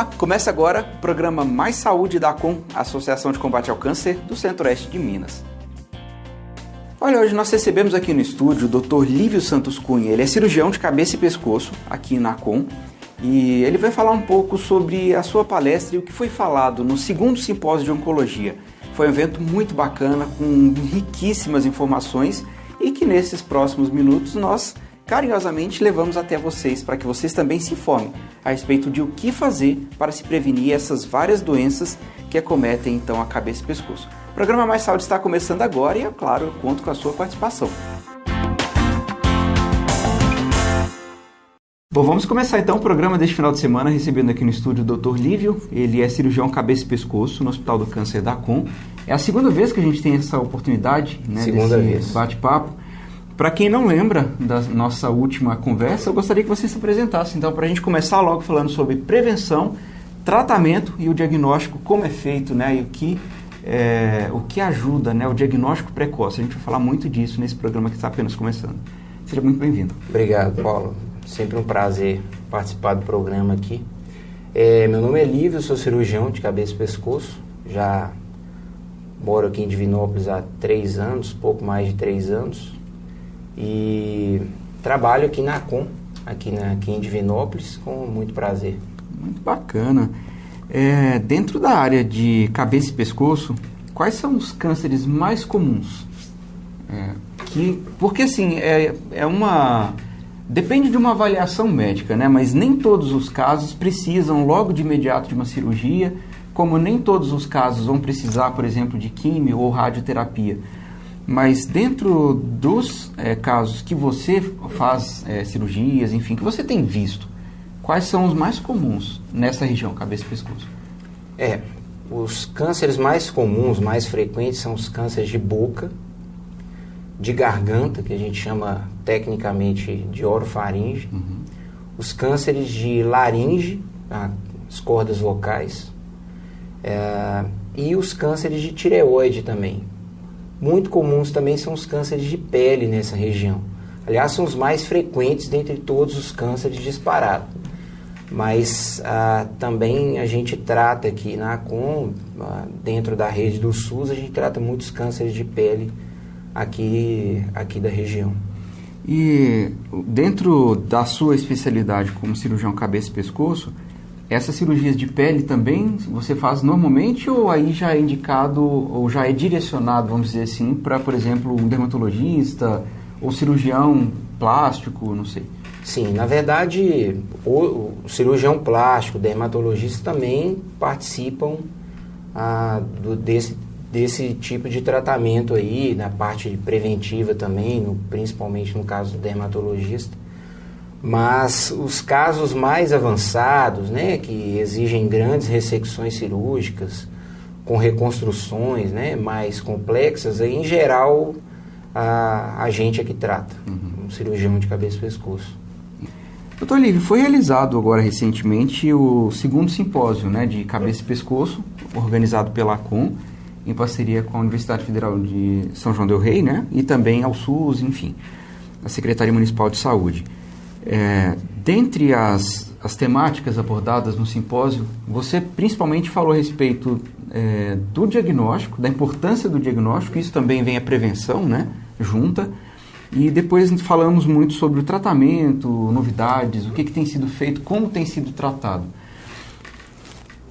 Olá, começa agora o programa Mais Saúde da ACOM, Associação de Combate ao Câncer do Centro-Oeste de Minas. Olha, hoje nós recebemos aqui no estúdio o Dr. Lívio Santos Cunha. Ele é cirurgião de cabeça e pescoço aqui na ACOM e ele vai falar um pouco sobre a sua palestra e o que foi falado no segundo simpósio de oncologia. Foi um evento muito bacana, com riquíssimas informações e que nesses próximos minutos nós carinhosamente levamos até vocês para que vocês também se informem a respeito de o que fazer para se prevenir essas várias doenças que acometem então a cabeça e pescoço. O programa Mais Saúde está começando agora e, é claro, eu conto com a sua participação. Bom, vamos começar então o programa deste final de semana recebendo aqui no estúdio o Dr. Lívio. Ele é cirurgião cabeça e pescoço no Hospital do Câncer da ACOM. É a segunda vez que a gente tem essa oportunidade, né, desse bate-papo. Para quem não lembra da nossa última conversa, eu gostaria que você se apresentasse, então, para a gente começar logo falando sobre prevenção, tratamento e o diagnóstico, como é feito, né, e o que ajuda, né, o diagnóstico precoce. A gente vai falar muito disso nesse programa que está apenas começando. Seja muito bem-vindo. Obrigado, Paulo. Sempre um prazer participar do programa aqui. Meu nome é Lívio, sou cirurgião de cabeça e pescoço. Já moro aqui em Divinópolis há 3 anos, pouco mais de 3 anos. E trabalho aqui na ACOM, aqui em Divinópolis, com muito prazer. Muito bacana. Dentro da área de cabeça e pescoço, quais são os cânceres mais comuns? Porque assim, depende de uma avaliação médica, né? Mas nem todos os casos precisam logo de imediato de uma cirurgia, como nem todos os casos vão precisar, por exemplo, de químio ou radioterapia. Mas dentro dos casos que você faz cirurgias, enfim, que você tem visto, quais são os mais comuns nessa região, cabeça e pescoço? Os cânceres mais comuns, mais frequentes, são os cânceres de boca, de garganta, que a gente chama tecnicamente de orofaringe, os cânceres de laringe, as cordas vocais, e os cânceres de tireoide também. Muito comuns também são os cânceres de pele nessa região. Aliás, são os mais frequentes dentre todos os cânceres disparados. Mas também a gente trata aqui na ACOM, dentro da rede do SUS, a gente trata muitos cânceres de pele aqui da região. E dentro da sua especialidade como cirurgião cabeça e pescoço, essas cirurgias de pele também você faz normalmente ou aí já é indicado ou já é direcionado, vamos dizer assim, para, por exemplo, um dermatologista ou cirurgião plástico, não sei? Sim, na verdade, o cirurgião plástico, o dermatologista também participam desse tipo de tratamento aí, na parte preventiva também, principalmente no caso do dermatologista. Mas os casos mais avançados, né, que exigem grandes ressecções cirúrgicas, com reconstruções, né, mais complexas, aí, em geral, a gente é que trata, um cirurgião de cabeça e pescoço. Doutor Lívio, foi realizado agora recentemente o segundo simpósio, né, de cabeça e pescoço, organizado pela ACOM, em parceria com a Universidade Federal de São João del Rei, né, e também ao SUS, enfim, a Secretaria Municipal de Saúde. Dentre as temáticas abordadas no simpósio, você principalmente falou a respeito do diagnóstico, da importância do diagnóstico, isso também vem a prevenção, né, junta, e depois falamos muito sobre o tratamento, novidades, o que tem sido feito, como tem sido tratado.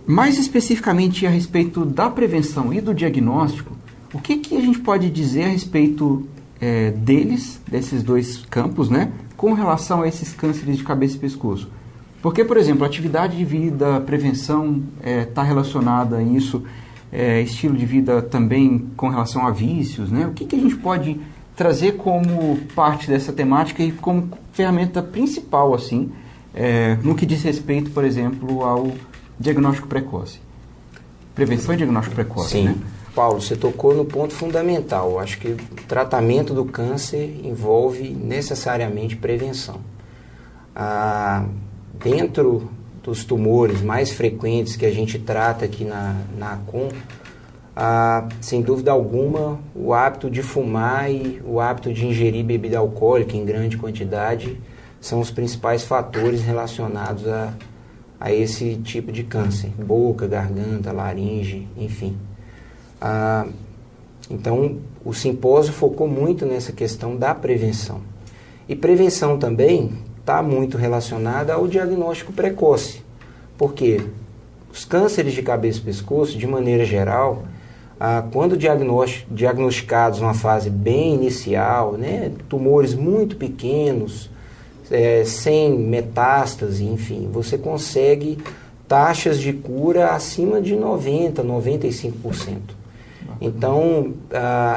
Mais especificamente a respeito da prevenção e do diagnóstico, o que a gente pode dizer a respeito desses dois campos, né, com relação a esses cânceres de cabeça e pescoço? Porque, por exemplo, atividade de vida, prevenção está relacionada a isso, estilo de vida também com relação a vícios, né? O que a gente pode trazer como parte dessa temática e como ferramenta principal, assim, no que diz respeito, por exemplo, ao diagnóstico precoce? Prevenção e diagnóstico precoce, sim, né? Paulo, você tocou no ponto fundamental. Acho que o tratamento do câncer envolve necessariamente prevenção. Dentro dos tumores mais frequentes que a gente trata aqui na ACOM, sem dúvida alguma, o hábito de fumar e o hábito de ingerir bebida alcoólica em grande quantidade são os principais fatores relacionados a esse tipo de câncer, boca, garganta, laringe, enfim. Então, o simpósio focou muito nessa questão da prevenção. E prevenção também está muito relacionada ao diagnóstico precoce, porque os cânceres de cabeça e pescoço, de maneira geral, quando diagnosticados numa fase bem inicial, né, tumores muito pequenos, sem metástase, enfim, você consegue taxas de cura acima de 90%, 95%. Então,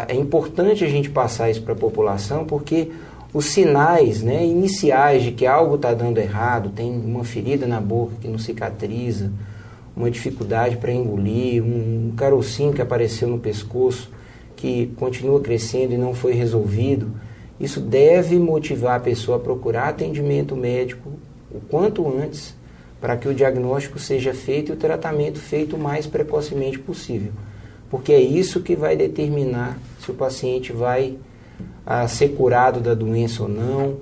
é importante a gente passar isso para a população, porque os sinais, né, iniciais de que algo está dando errado, tem uma ferida na boca que não cicatriza, uma dificuldade para engolir, um carocinho que apareceu no pescoço que continua crescendo e não foi resolvido, isso deve motivar a pessoa a procurar atendimento médico o quanto antes, para que o diagnóstico seja feito e o tratamento feito o mais precocemente possível. Porque é isso que vai determinar se o paciente vai ser curado da doença ou não,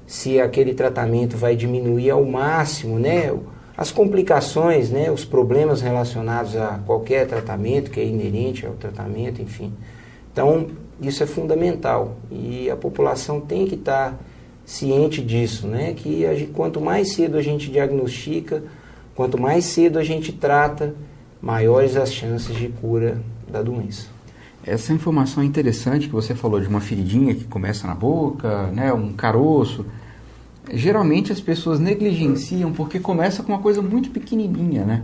se aquele tratamento vai diminuir ao máximo, né, as complicações, né, os problemas relacionados a qualquer tratamento, que é inerente ao tratamento, enfim. Então, isso é fundamental e a população tem que estar ciente disso, né, que quanto mais cedo a gente diagnostica, quanto mais cedo a gente trata, maiores as chances de cura da doença. Essa informação é interessante que você falou de uma feridinha que começa na boca, né, um caroço. Geralmente as pessoas negligenciam porque começa com uma coisa muito pequenininha, né?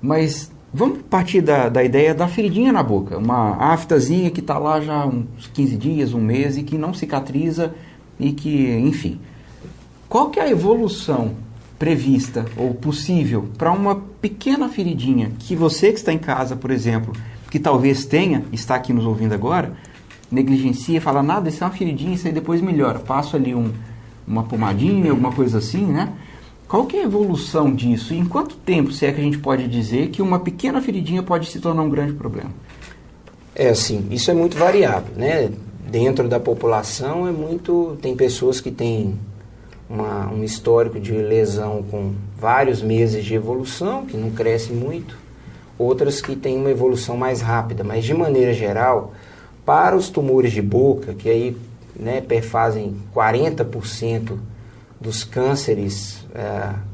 Mas vamos partir da ideia da feridinha na boca, uma aftazinha que está lá já uns 15 dias, um mês e que não cicatriza e que, enfim. Qual que é a evolução prevista ou possível para uma pequena feridinha que você que está em casa, por exemplo, que talvez está aqui nos ouvindo agora, negligencia, fala, nada, isso é uma feridinha, isso aí depois melhora, passo ali uma pomadinha, alguma coisa assim, né? Qual que é a evolução disso? E em quanto tempo, se é que a gente pode dizer que uma pequena feridinha pode se tornar um grande problema? Assim, isso é muito variável, né? Dentro da população tem pessoas que têm um histórico de lesão com vários meses de evolução, que não cresce muito, outras que têm uma evolução mais rápida, mas de maneira geral, para os tumores de boca, que aí, né, perfazem 40% dos cânceres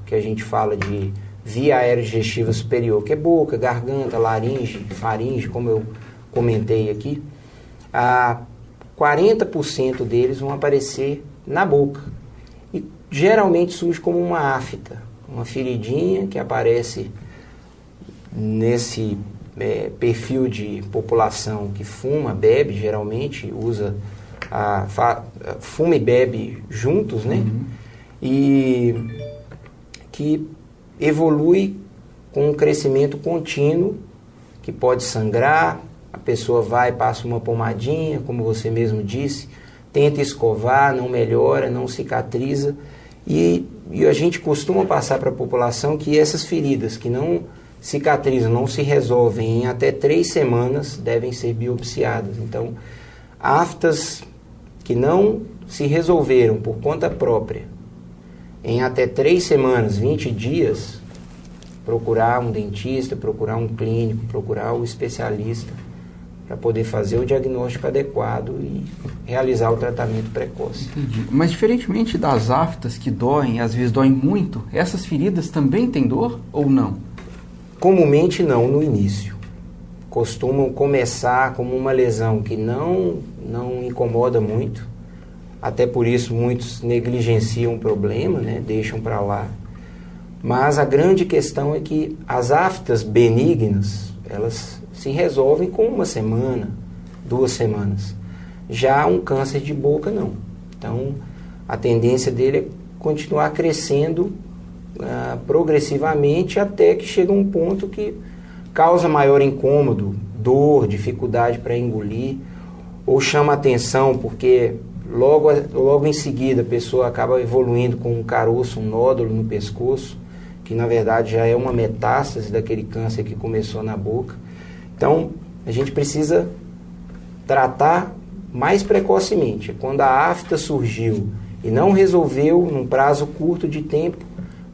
que a gente fala de via aerodigestiva superior, que é boca, garganta, laringe, faringe, como eu comentei aqui, 40% deles vão aparecer na boca. E geralmente surge como uma afta, uma feridinha que aparece nesse perfil de população que fuma, bebe, geralmente usa, fuma e bebe juntos, né? Uhum. E que evolui com um crescimento contínuo, que pode sangrar, a pessoa vai, passa uma pomadinha, como você mesmo disse, tenta escovar, não melhora, não cicatriza, e a gente costuma passar para a população que essas feridas que não cicatrizam, não se resolvem em até 3 semanas, devem ser biopsiadas. Então, aftas que não se resolveram por conta própria, em até 3 semanas, 20 dias, procurar um dentista, procurar um clínico, procurar um especialista para poder fazer o diagnóstico adequado e realizar o tratamento precoce. Entendi. Mas diferentemente das aftas que doem, às vezes doem muito, essas feridas também têm dor ou não? Comumente não no início. Costumam começar como uma lesão que não incomoda muito, até por isso muitos negligenciam o problema, né? Deixam para lá. Mas a grande questão é que as aftas benignas, elas se resolvem com 1 semana, 2 semanas. Já um câncer de boca, não. Então, a tendência dele é continuar crescendo progressivamente até que chega um ponto que causa maior incômodo, dor, dificuldade para engolir, ou chama atenção porque logo em seguida a pessoa acaba evoluindo com um caroço, um nódulo no pescoço, que na verdade já é uma metástase daquele câncer que começou na boca. Então, a gente precisa tratar mais precocemente. Quando a afta surgiu e não resolveu num prazo curto de tempo,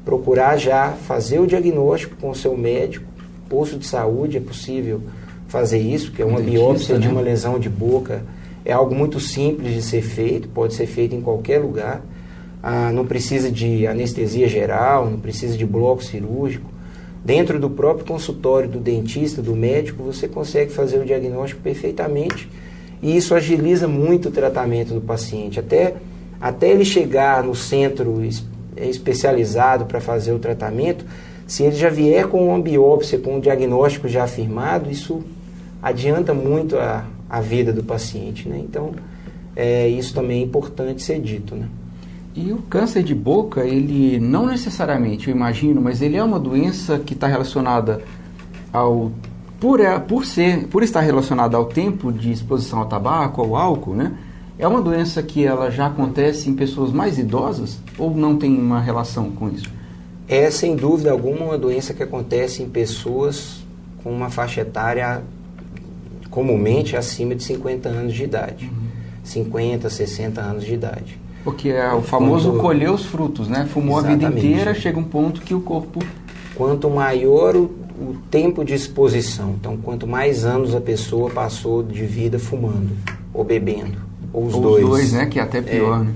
procurar já fazer o diagnóstico com o seu médico, posto de saúde, é possível fazer isso, que é uma biópsia de uma lesão de boca, é algo muito simples de ser feito, pode ser feito em qualquer lugar, não precisa de anestesia geral, não precisa de bloco cirúrgico. Dentro do próprio consultório do dentista, do médico, você consegue fazer o diagnóstico perfeitamente e isso agiliza muito o tratamento do paciente. Até ele chegar no centro especializado para fazer o tratamento, se ele já vier com uma biópsia, com um diagnóstico já afirmado, isso adianta muito a vida do paciente, né? Então, isso também é importante ser dito, né? E o câncer de boca, ele não necessariamente, eu imagino, mas ele é uma doença que está relacionada ao... Por estar relacionada ao tempo de exposição ao tabaco, ao álcool, né? É uma doença que ela já acontece em pessoas mais idosas ou não tem uma relação com isso? É, sem dúvida alguma, uma doença que acontece em pessoas com uma faixa etária comumente acima de 50 anos de idade. 50, 60 anos de idade. Porque é o famoso colher os frutos, né? Fumou exatamente. A vida inteira, chega um ponto que o corpo... Quanto maior o tempo de exposição, então quanto mais anos a pessoa passou de vida fumando ou bebendo, ou os dois. Os dois, né? Que é até pior, né?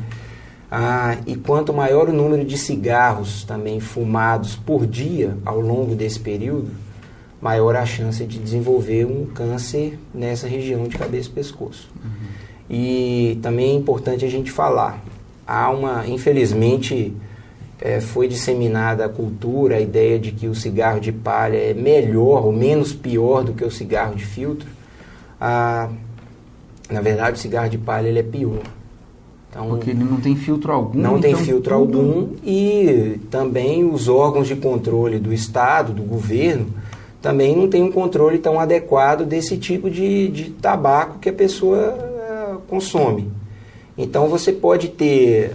E quanto maior o número de cigarros também fumados por dia ao longo desse período, maior a chance de desenvolver um câncer nessa região de cabeça e pescoço. E também é importante a gente falar, infelizmente, foi disseminada a cultura, a ideia de que o cigarro de palha é melhor ou menos pior do que o cigarro de filtro. Na verdade, o cigarro de palha ele é pior. Então, porque ele não tem filtro algum. Não tem filtro algum e também os órgãos de controle do Estado, do governo, também não tem um controle tão adequado desse tipo de tabaco que a pessoa consome. Então você pode ter,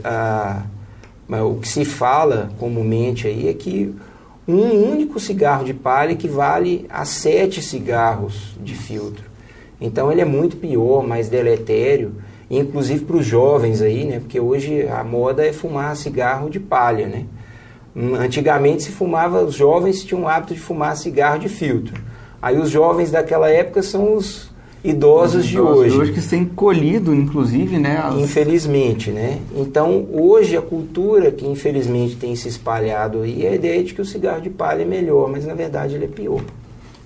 o que se fala comumente aí é que um único cigarro de palha equivale a 7 cigarros de filtro. Então ele é muito pior, mais deletério, inclusive para os jovens aí, né? Porque hoje a moda é fumar cigarro de palha, né? Antigamente os jovens tinham o hábito de fumar cigarro de filtro. Aí os jovens daquela época são os idosos de hoje. Hoje que se tem colhido, inclusive, né? Infelizmente, né? Então, hoje a cultura que infelizmente tem se espalhado aí é a ideia de que o cigarro de palha é melhor, mas na verdade ele é pior.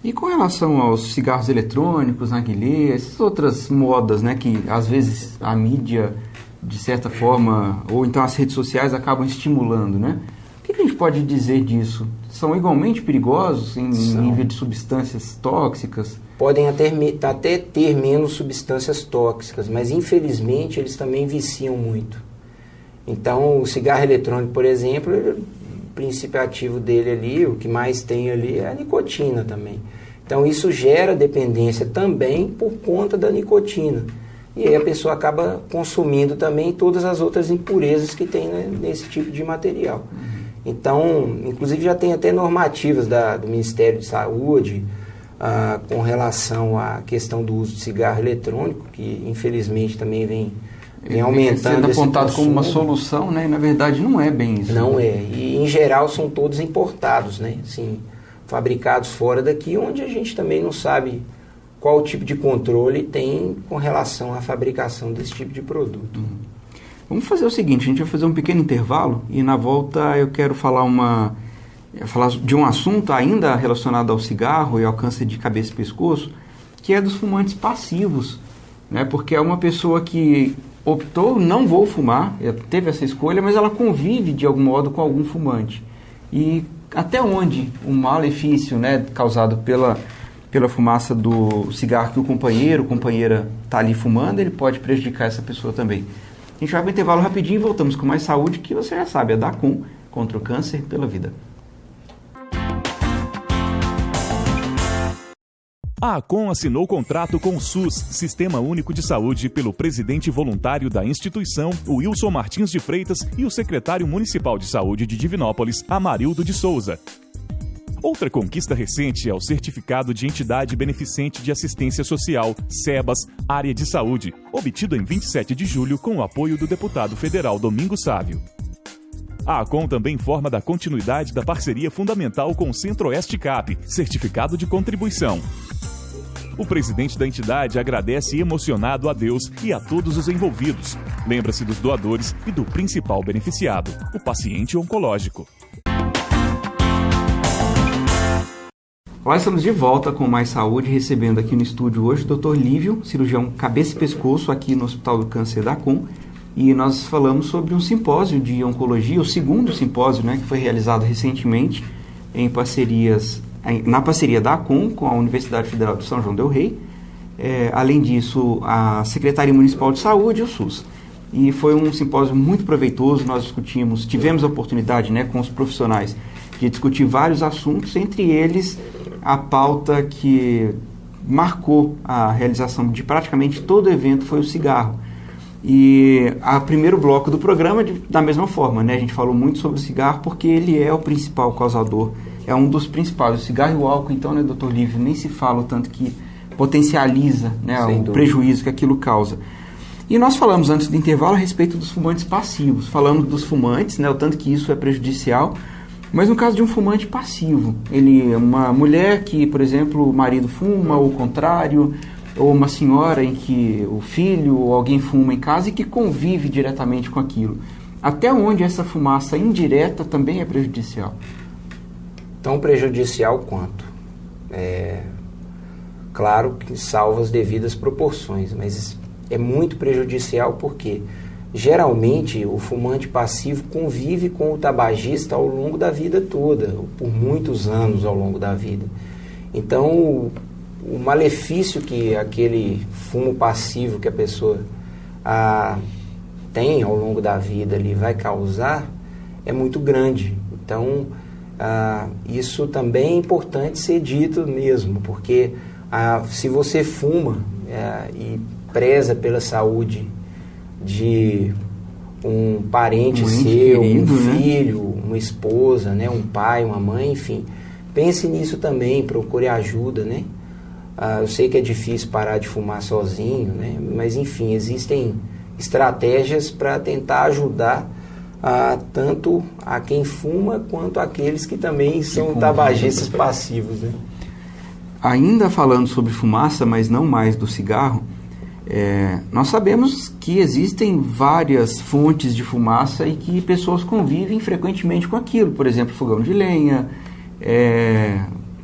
E com relação aos cigarros eletrônicos, narguilé, essas outras modas, né, que às vezes a mídia, de certa forma, ou então as redes sociais acabam estimulando, né? O que a gente pode dizer disso? São igualmente perigosos em nível de substâncias tóxicas? Podem até ter menos substâncias tóxicas, mas infelizmente eles também viciam muito. Então, o cigarro eletrônico, por exemplo, o princípio ativo dele ali, o que mais tem ali é a nicotina também. Então isso gera dependência também por conta da nicotina. E aí a pessoa acaba consumindo também todas as outras impurezas que tem, né, nesse tipo de material. Então, inclusive já tem até normativas do Ministério de Saúde com relação à questão do uso de cigarro eletrônico, que infelizmente também vem aumentando sendo apontado como uma solução, né? E na verdade não é bem isso. Não é. E em geral são todos importados, né? Assim, fabricados fora daqui, onde a gente também não sabe qual tipo de controle tem com relação à fabricação desse tipo de produto. Vamos fazer o seguinte, a gente vai fazer um pequeno intervalo e na volta eu quero falar de um assunto ainda relacionado ao cigarro e ao câncer de cabeça e pescoço, que é dos fumantes passivos, né? Porque é uma pessoa que optou, não vou fumar, teve essa escolha, mas ela convive de algum modo com algum fumante. E até onde o malefício, né, causado pela fumaça do cigarro que o companheira está ali fumando, ele pode prejudicar essa pessoa também. A gente vai para o intervalo rapidinho e voltamos com mais saúde, que você já sabe, é da DACOM, contra o câncer pela vida. A ACOM assinou contrato com o SUS, Sistema Único de Saúde, pelo presidente voluntário da instituição, Wilson Martins de Freitas, e o secretário municipal de saúde de Divinópolis, Amarildo de Souza. Outra conquista recente é o Certificado de Entidade Beneficente de Assistência Social, SEBAS, Área de Saúde, obtido em 27 de julho com o apoio do deputado federal Domingos Sávio. A ACOM também forma da continuidade da parceria fundamental com o Centro-Oeste CAP, certificado de contribuição. O presidente da entidade agradece emocionado a Deus e a todos os envolvidos. Lembra-se dos doadores e do principal beneficiado, o paciente oncológico. Olá, estamos de volta com Mais Saúde, recebendo aqui no estúdio hoje o Dr. Lívio, cirurgião cabeça e pescoço aqui no Hospital do Câncer da ACOM. E nós falamos sobre um simpósio de oncologia, o segundo simpósio, né, que foi realizado recentemente na parceria da ACOM com a Universidade Federal de São João del Rei, além disso a Secretaria Municipal de Saúde e o SUS. E foi um simpósio muito proveitoso, nós tivemos a oportunidade, né, com os profissionais de discutir vários assuntos, entre eles a pauta que marcou a realização de praticamente todo o evento foi o cigarro. E o primeiro bloco do programa, da mesma forma, né, a gente falou muito sobre o cigarro porque ele é o principal causador, é um dos principais. O cigarro e o álcool, então, né, Dr. Lívio, nem se fala o tanto que potencializa, né, o prejuízo que aquilo causa. E nós falamos antes do intervalo a respeito dos fumantes passivos, falando dos fumantes, né, o tanto que isso é prejudicial, mas no caso de um fumante passivo, uma mulher que, por exemplo, o marido fuma, ou o contrário, ou uma senhora em que o filho ou alguém fuma em casa e que convive diretamente com aquilo. Até onde essa fumaça indireta também é prejudicial? Tão prejudicial quanto. Claro que salva as devidas proporções, mas é muito prejudicial porque geralmente o fumante passivo convive com o tabagista ao longo da vida toda, por muitos anos ao longo da vida. Então, o malefício que aquele fumo passivo que a pessoa tem ao longo da vida ali vai causar é muito grande. Então, isso também é importante ser dito mesmo, porque se você fuma e preza pela saúde de um parente seu, querido, um filho, né? Uma esposa, né? Um pai, uma mãe, enfim, pense nisso também, procure ajuda, né? Eu sei que é difícil parar de fumar sozinho, né? Mas enfim, existem estratégias para tentar ajudar tanto a quem fuma quanto aqueles que também são tabagistas passivos, né? Ainda falando sobre fumaça, mas não mais do cigarro, nós sabemos que existem várias fontes de fumaça e que pessoas convivem frequentemente com aquilo, por exemplo, fogão de lenha,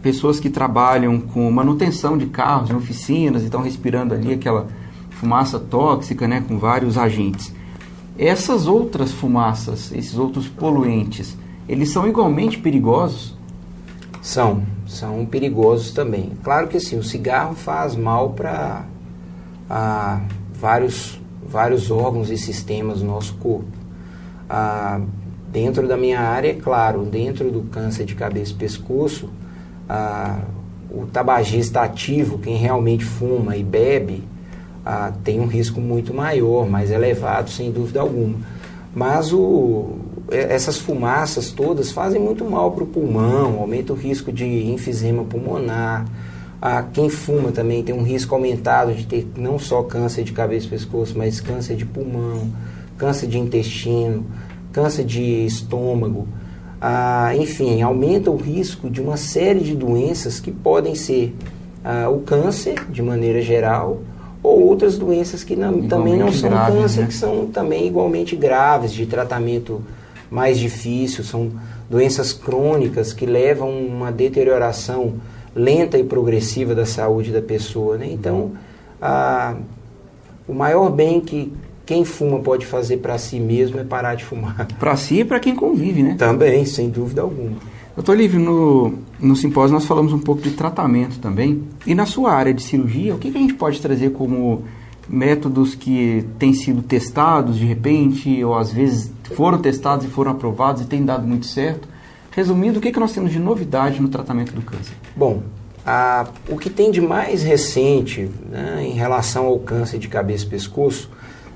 pessoas que trabalham com manutenção de carros em oficinas e estão respirando ali aquela fumaça tóxica, né, com vários agentes. Essas outras fumaças, esses outros poluentes, eles são igualmente perigosos? São perigosos também. Claro que sim, o cigarro faz mal para vários órgãos e sistemas do nosso corpo. Dentro da minha área, é claro, dentro do câncer de cabeça e pescoço, o tabagista ativo, quem realmente fuma e bebe, tem um risco muito maior, mais elevado, sem dúvida alguma. Mas essas fumaças todas fazem muito mal para o pulmão, aumenta o risco de enfisema pulmonar. Quem fuma também tem um risco aumentado de ter não só câncer de cabeça e pescoço, mas câncer de pulmão, câncer de intestino, câncer de estômago. Enfim, aumenta o risco de uma série de doenças que podem ser o câncer, de maneira geral, ou outras doenças que também não são graves, câncer, né? Que são também igualmente graves, de tratamento mais difícil, são doenças crônicas que levam a uma deterioração lenta e progressiva da saúde da pessoa, né? Então, o maior bem que quem fuma pode fazer para si mesmo é parar de fumar. Para si e para quem convive, né? Também, sem dúvida alguma. Dr. Lívio, no simpósio nós falamos um pouco de tratamento também. E na sua área de cirurgia, o que a gente pode trazer como métodos que têm sido testados de repente, ou às vezes foram testados e foram aprovados e têm dado muito certo? Resumindo, o que nós temos de novidade no tratamento do câncer? Bom, o que tem de mais recente, né, em relação ao câncer de cabeça e pescoço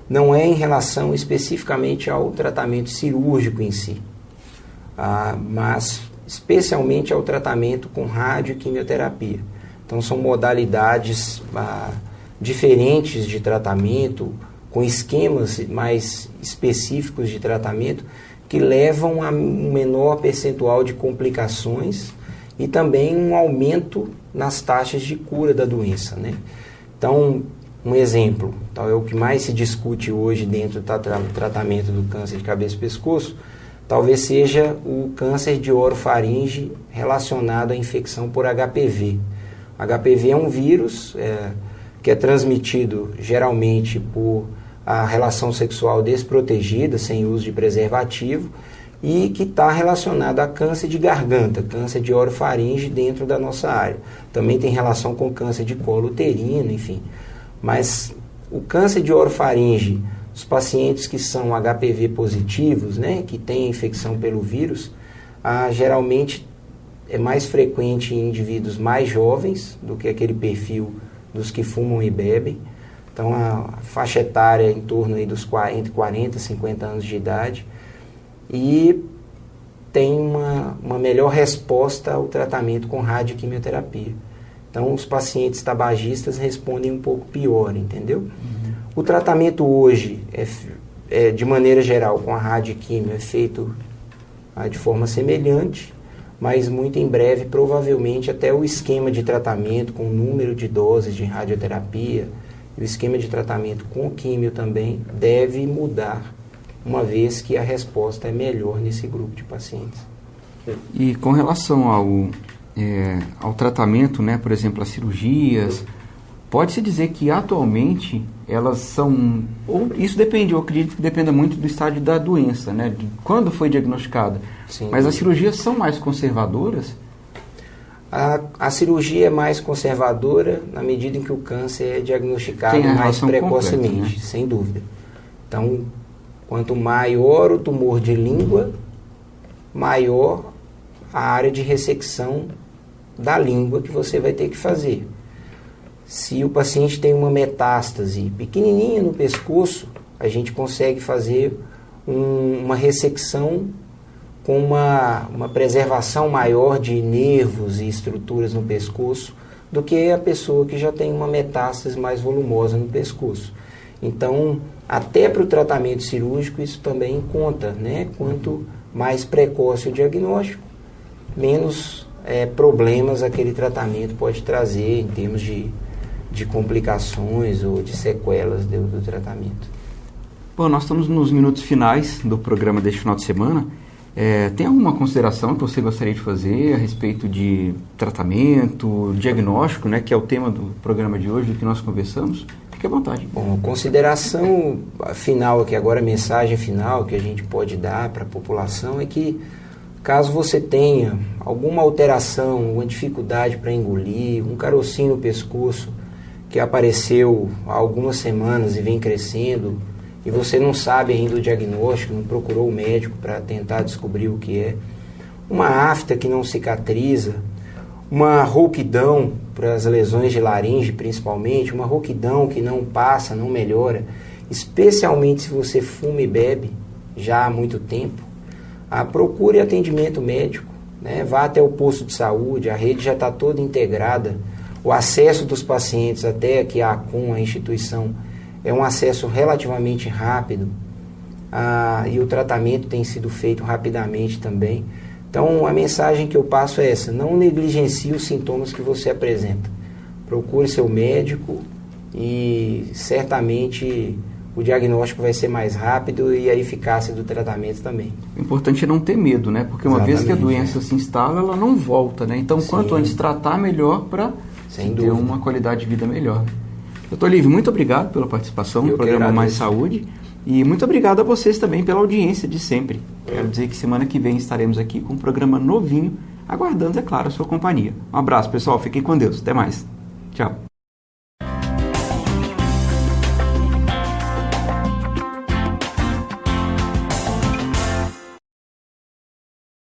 não é em relação especificamente ao tratamento cirúrgico em si, mas especialmente ao tratamento com radioquimioterapia. Então são modalidades diferentes de tratamento, com esquemas mais específicos de tratamento, que levam a um menor percentual de complicações e também um aumento nas taxas de cura da doença, né? Então, um exemplo, é o que mais se discute hoje dentro do tratamento do câncer de cabeça e pescoço, talvez seja o câncer de orofaringe relacionado à infecção por HPV. HPV é um vírus que é transmitido geralmente por a relação sexual desprotegida, sem uso de preservativo, e que está relacionado a câncer de garganta, câncer de orofaringe dentro da nossa área. Também tem relação com câncer de colo uterino, enfim. Mas o câncer de orofaringe, os pacientes que são HPV positivos, né, que têm infecção pelo vírus, geralmente é mais frequente em indivíduos mais jovens do que aquele perfil dos que fumam e bebem. Então, a faixa etária é em torno aí entre 40 e 50 anos de idade. E tem uma melhor resposta ao tratamento com radioquimioterapia. Então, os pacientes tabagistas respondem um pouco pior, entendeu? Uhum. O tratamento hoje, de maneira geral, com a radioquimio, é feito de forma semelhante, mas muito em breve, provavelmente, até o esquema de tratamento com o número de doses de radioterapia e o esquema de tratamento com químio também deve mudar, uma vez que a resposta é melhor nesse grupo de pacientes. E com relação ao tratamento, né, por exemplo, as cirurgias, pode-se dizer que atualmente elas são... Ou isso depende, eu acredito que dependa muito do estágio da doença, né, de quando foi diagnosticada. Sim. Mas as cirurgias são mais conservadoras? A cirurgia é mais conservadora na medida em que o câncer é diagnosticado mais precocemente, completa, né? Sem dúvida. Então, quanto maior o tumor de língua, maior a área de ressecção da língua que você vai ter que fazer. Se o paciente tem uma metástase pequenininha no pescoço, a gente consegue fazer uma ressecção com uma preservação maior de nervos e estruturas no pescoço do que a pessoa que já tem uma metástase mais volumosa no pescoço. Então, até para o tratamento cirúrgico isso também conta, né? Quanto mais precoce o diagnóstico, menos problemas aquele tratamento pode trazer em termos de complicações ou de sequelas do tratamento. Bom, nós estamos nos minutos finais do programa deste final de semana. Tem alguma consideração que você gostaria de fazer a respeito de tratamento, diagnóstico, né, que é o tema do programa de hoje, do que nós conversamos? Fique à vontade. Bom, consideração final aqui, agora a mensagem final que a gente pode dar para a população é que caso você tenha alguma alteração, alguma dificuldade para engolir, um carocinho no pescoço que apareceu há algumas semanas e vem crescendo, e você não sabe ainda o diagnóstico, não procurou o médico para tentar descobrir o que é, uma afta que não cicatriza, uma rouquidão para as lesões de laringe principalmente, uma rouquidão que não passa, não melhora, especialmente se você fuma e bebe já há muito tempo, procure atendimento médico, né? Vá até o posto de saúde, a rede já está toda integrada, o acesso dos pacientes até aqui a ACOM, a instituição, é um acesso relativamente rápido e o tratamento tem sido feito rapidamente também. Então, a mensagem que eu passo é essa: não negligencie os sintomas que você apresenta. Procure seu médico e certamente o diagnóstico vai ser mais rápido e a eficácia do tratamento também. O importante é não ter medo, né? Porque uma vez que a doença se instala, ela não volta, né? Então, quanto antes tratar, melhor para ter uma qualidade de vida melhor. Doutor Lívio, muito obrigado pela participação no programa Mais Saúde e muito obrigado a vocês também pela audiência de sempre. Quero dizer que semana que vem estaremos aqui com um programa novinho, aguardando, é claro, a sua companhia. Um abraço, pessoal. Fiquem com Deus. Até mais. Tchau.